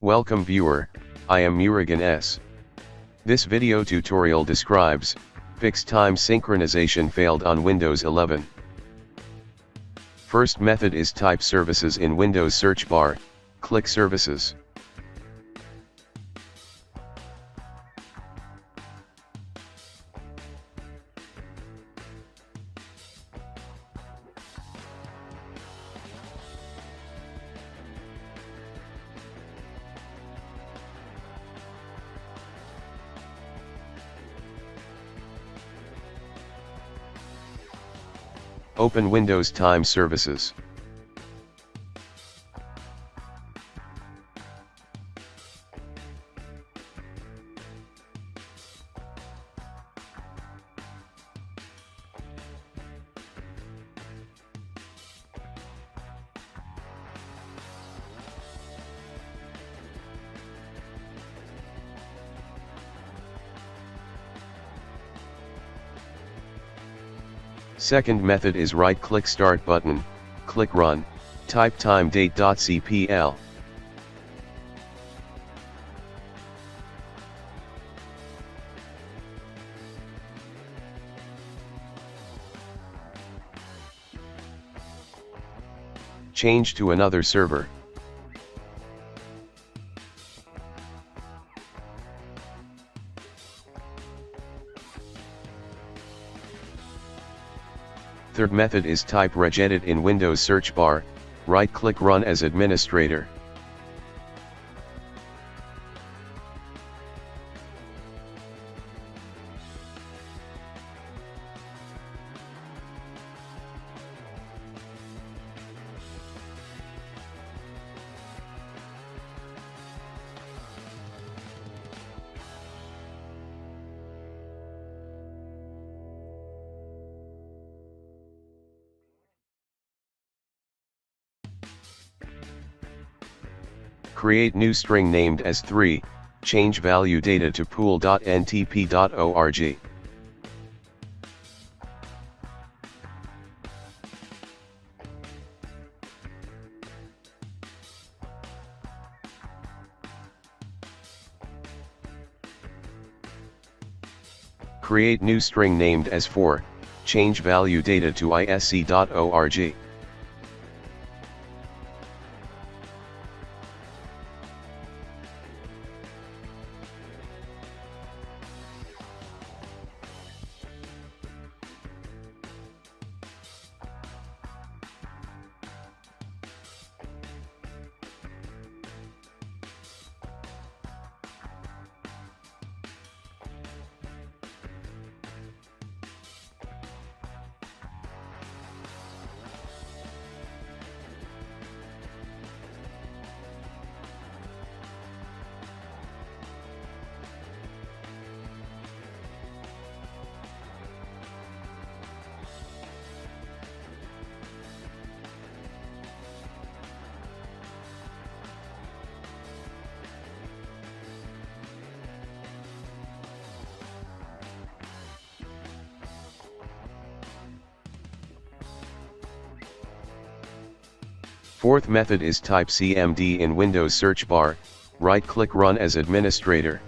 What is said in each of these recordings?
Welcome viewer, I am Murugan S. This video tutorial describes, fixed time synchronization failed on Windows 11. First method is type services in Windows search bar, click services. Open Windows Time Services. Second method is right-click Start button, click Run, type timedate.cpl. Change to another server. Third method is type regedit in Windows search bar, right-click Run as administrator. Create new string named as 3, change value data to pool.ntp.org. Create new string named as 4, change value data to isc.org. Fourth method is type cmd in Windows search bar, right-click Run as administrator.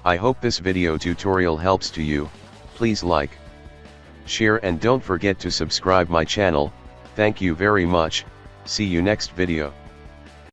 I hope this video tutorial helps to you. Please like, share and don't forget to subscribe my channel. Thank you very much. See you next video.